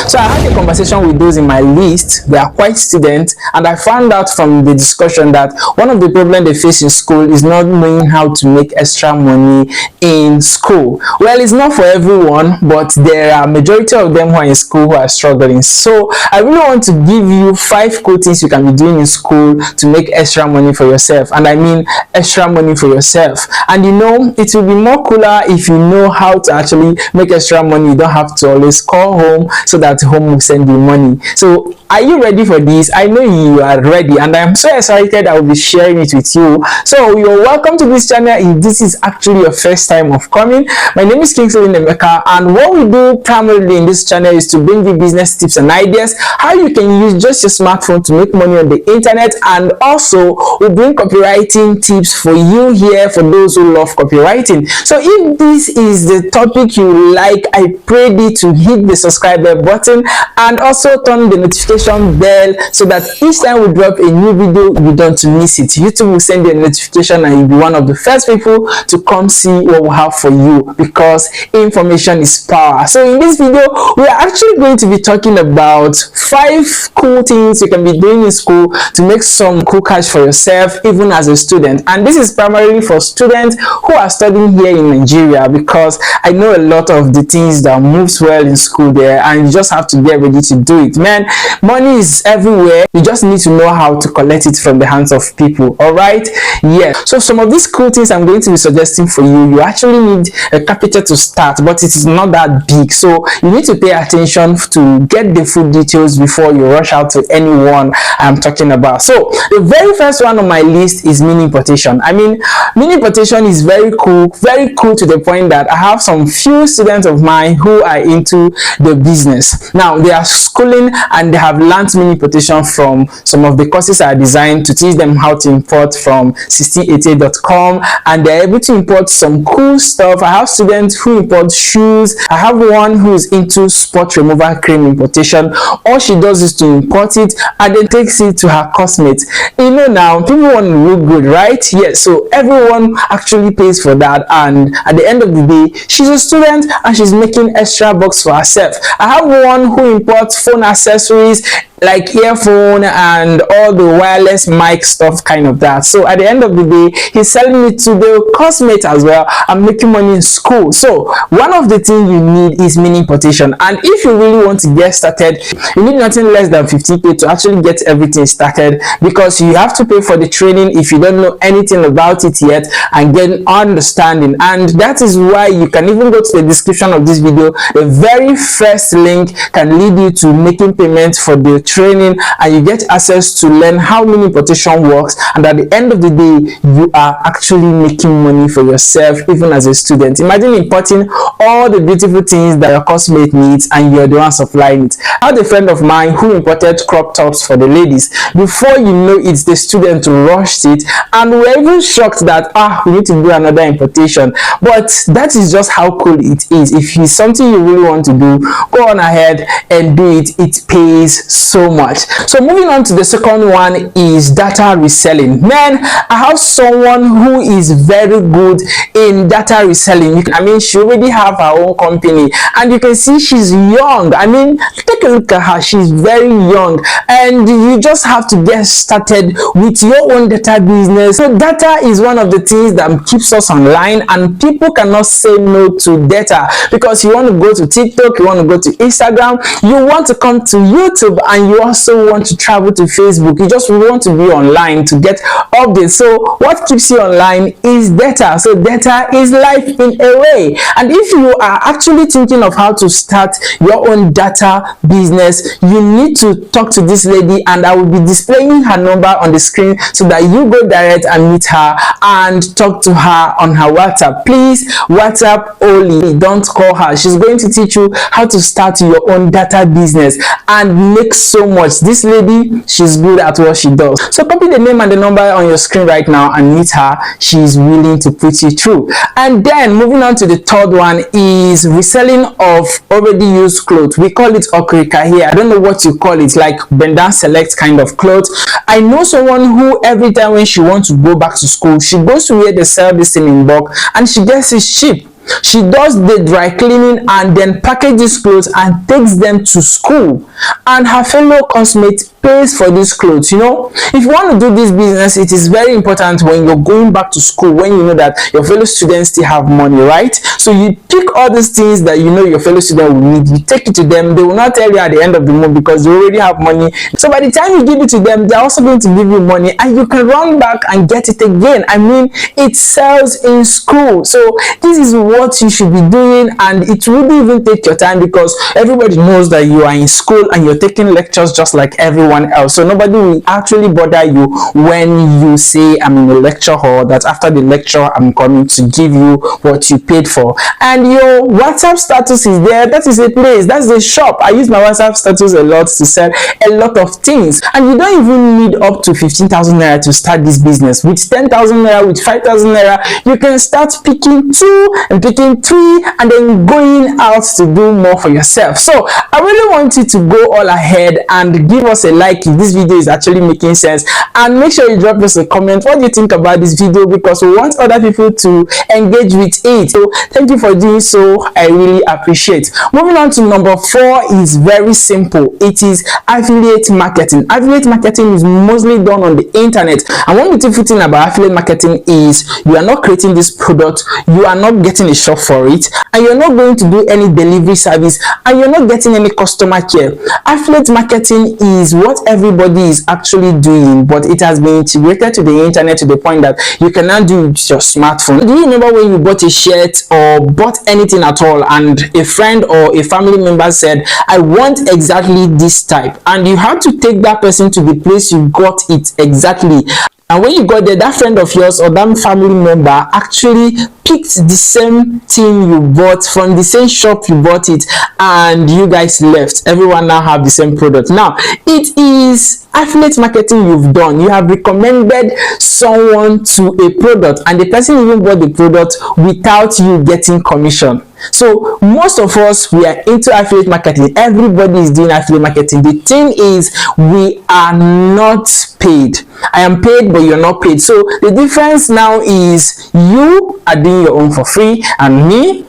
So I had a conversation with those in my list. They are quite students, and I found out from the discussion that one of the problems they face in school is not knowing how to make extra money in school. Well, it's not for everyone, but there are majority of them who are in school who are struggling. So I really want to give you 5 cool things you can be doing in school to make extra money for yourself, and I mean extra money for yourself. And you know, it will be more cooler if you know how to actually make extra money. You don't have to always call home so that home will send you money. So are you ready for this? I know you are ready, and I am so excited I will be sharing it with you. So you're welcome to this channel if this is actually your first time of coming. My name is Kingsley Nemeka, and what we do primarily in this channel is to bring you business tips and ideas, how you can use just your smartphone to make money on the internet, and also we bring copywriting tips for you here for those who love copywriting. So if this is the topic you like, I pray you to hit the subscribe button and also turn the notification bell so that each time we drop a new video you don't miss it. YouTube will send you a notification and you'll be one of the first people to come see what we have for you, because information is power. So in this video we are actually going to be talking about 5 cool things you can be doing in school to make some cool cash for yourself even as a student. And this is primarily for students who are studying here in Nigeria, because I know a lot of the things that moves well in school there, and you just have to get ready to do it. Man, money is everywhere. You just need to know how to collect it from the hands of people. All right, yeah. So some of these cool things I'm going to be suggesting for you, you actually need a capital to start, but it is not that big, so you need to pay attention to get the full details before you rush out to anyone I'm talking about. So the very first one on my list is mini importation. I mean, mini importation is very cool to the point that I have some few students of mine who are into the business. Now they are schooling and they have learned mini importation from some of the courses I designed to teach them how to import from 1688.com, and they're able to import some cool stuff. I have students who import shoes. I have one who is into spot removal cream importation. All she does is to import it and then takes it to her classmates. You know, now people want to look good, right? Yes, so everyone actually pays for that, and at the end of the day she's a student and she's making extra bucks for herself. I have one who imports phone accessories like earphone and all the wireless mic stuff, kind of that. So at the end of the day he's selling it to the classmates as well and making money in school. So one of the things you need is mini importation, and if you really want to get started you need nothing less than 50k to actually get everything started, because you have to pay for the training if you don't know anything about it yet and get an understanding. And that is why you can even go to the description of this video. The very first link can lead you to making payments for the training, and you get access to learn how mini importation works, and at the end of the day you are actually making money for yourself even as a student. Imagine importing all the beautiful things that your classmate needs and you're the one supplying it. I had a friend of mine who imported crop tops for the ladies. Before you know it, the student rushed it, and we were even shocked that we need to do another importation. But that is just how cool it is. If it's something you really want to do, go on ahead and do it. It pays so much. So moving on to the second one is data reselling. Man, I have someone who is very good in data reselling. I mean, she already have her own company, and you can see she's young. I mean, take a look at her. She's very young, and you just have to get started with your own data business. So data is one of the things that keeps us online, and people cannot say no to data, because you want to go to TikTok, you want to go to Instagram, you want to come to YouTube, and you also want to travel to Facebook. You just want to be online to get updates. So what keeps you online is data. So data is life in a way. And if you are actually thinking of how to start your own data business, you need to talk to this lady, and I will be displaying her number on the screen so that you go direct and meet her and talk to her on her WhatsApp. Please WhatsApp only, don't call her. She's going to teach you how to start your own data business and make so much. This lady, she's good at what she does. So copy the name and the number on your screen right now and meet her. She's willing to put you through. And then moving on to the third one is reselling of already used clothes. We call it okrika here. I don't know what you call it, like Bendan Select kind of clothes. I know someone who every time when she wants to go back to school, she goes to where they sell this thing in bulk and she gets it cheap. She does the dry cleaning and then packages clothes and takes them to school, and her fellow classmates pays for these clothes. You know, if you want to do this business, it is very important when you're going back to school, when you know that your fellow students still have money, right? So you pick all these things that you know your fellow student will need, you take it to them. They will not tell you at the end of the month because they already have money. So by the time you give it to them, they're also going to give you money, and you can run back and get it again. I mean, it sells in school. So this is what you should be doing, and it wouldn't even take your time because everybody knows that you are in school and you're taking lectures just like everyone else. So nobody will actually bother you when you say, I'm in a lecture hall, that after the lecture I'm coming to give you what you paid for. And your WhatsApp status is there. That is a place, that's a shop. I use my WhatsApp status a lot to sell a lot of things, and you don't even need up to 15,000 naira to start this business. With 10,000 naira, with 5,000 naira, you can start picking 2 and picking 3 and then going out to do more for yourself. So I really want you to go all ahead and give us a like if this video is actually making sense, and make sure you drop us a comment. What do you think about this video? Because we want other people to engage with it. So thank you for doing so. I really appreciate. Moving on to number 4 is very simple. It is affiliate marketing. Affiliate marketing is mostly done on the internet, and one beautiful thing about affiliate marketing is you are not creating this product, you are not getting a shop for it, and you're not going to do any delivery service, and you're not getting any customer care. Affiliate marketing is what everybody is actually doing, but it has been integrated to the internet to the point that you can now do it with your smartphone. Do you remember when you bought a shirt or bought anything at all, and a friend or a family member said, I want exactly this type, and you had to take that person to the place you got it exactly? And when you got there, that friend of yours or that family member actually picked the same thing you bought from the same shop you bought it, and you guys left. Everyone now have the same product. Now it is affiliate marketing you've done. You have recommended someone to a product, and the person even bought the product without you getting commission. So most of us, we are into affiliate marketing. Everybody is doing affiliate marketing. The thing is, we are not paid. I am paid, but you're not paid. So the difference now is you are doing your own for free, and me,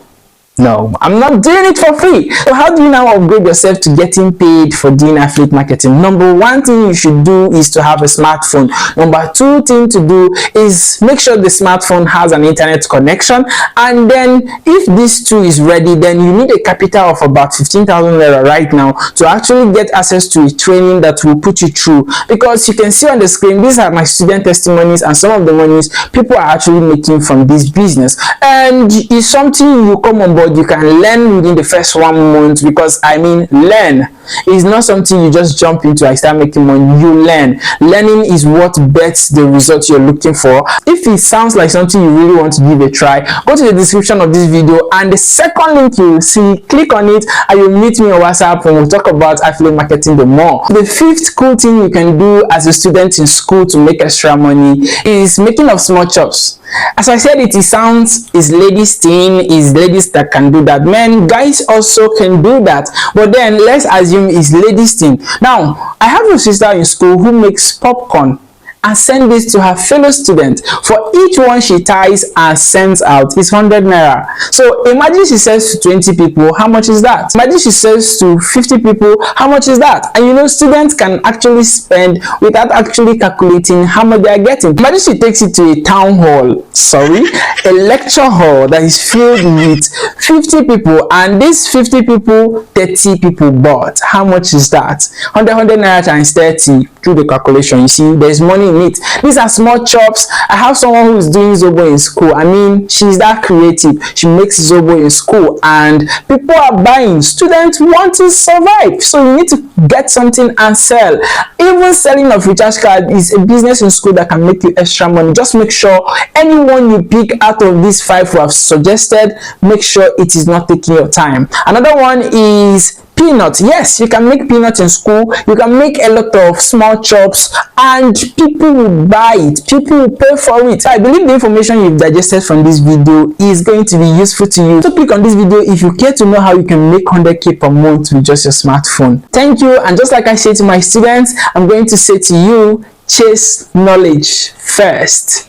no, I'm not doing it for free. So how do you now upgrade yourself to getting paid for doing affiliate marketing? Number 1 thing you should do is to have a smartphone. Number 2 thing to do is make sure the smartphone has an internet connection. And then if this 2 is ready, then you need a capital of about 15,000 naira right now to actually get access to a training that will put you through. Because you can see on the screen, these are my student testimonies and some of the monies people are actually making from this business. And it's something you come on board, you can learn within the first 1 month, because I mean, learn is not something you just jump into and start making money. You learn. Learning is what bets the result you're looking for. If it sounds like something you really want to give a try, go to the description of this video, and the second link you will see, click on it, and you'll meet me on WhatsApp, and we'll talk about affiliate marketing the more. The 5th cool thing you can do as a student in school to make extra money is making of small chops. As I said, it sounds is ladies thing, is ladies that can do that. Men, guys also can do that, but then let's assume is ladies thing. Now I have a sister in school who makes popcorn and send this to her fellow students. For each one she ties and sends out is 100 naira. So imagine she sells to 20 people, how much is that? Imagine she sells to 50 people, how much is that? And you know, students can actually spend without actually calculating how much they are getting. Imagine she takes it to a town hall, a lecture hall that is filled with 50 people, and these 50 people, 30 people bought. How much is that? 100 naira times 30. Do the calculation. You see, there's money in it. These are small chops. I have someone who is doing zobo in school. I mean, she's that creative. She makes zobo in school, and people are buying. Students want to survive, so you need to get something and sell. Even selling of recharge card is a business in school that can make you extra money. Just make sure anyone you pick out of these 5 who have suggested, make sure it is not taking your time. Another one is peanuts. Yes, you can make peanuts in school. You can make a lot of small chops, and people will buy it. People will pay for it. I believe the information you've digested from this video is going to be useful to you. So click on this video if you care to know how you can make 100k per month with just your smartphone. Thank you. And just like I say to my students, I'm going to say to you, chase knowledge first.